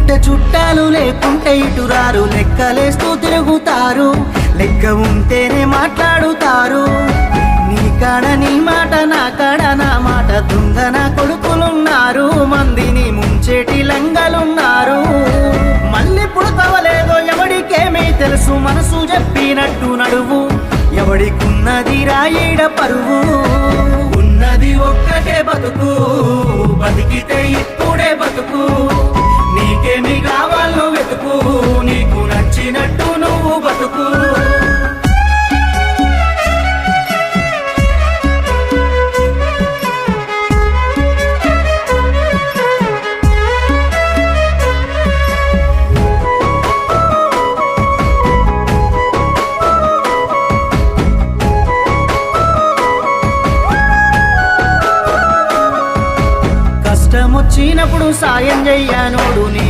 ఉంటే చుట్టాలు లేకుంటే ఇటురారు లెక్కలేస్తూ తిరుగుతారు లెక్క ఉంటేనే మాట్లాడుతారు నీ కాడ నీ మాట నా కాడ నా మాట దొంగ నా కొడుకులున్నారు మందిని ముంచేటి లంగలున్నారు మళ్ళీ పుడతవలేదో ఎవడికేమీ తెలుసు మనసు చెప్పినట్టు నడువు ఎవడికున్నది రాయిడ పరువు ఉన్నది ఒక్కటే బతుకు బతికితే ఇప్పుడే బతుకు నీకేమి కావాలో వెతుకు నీకు నచ్చినట్టు నువ్వు బతుకు వచ్చినప్పుడు సాయం చెయ్యనోడు నీ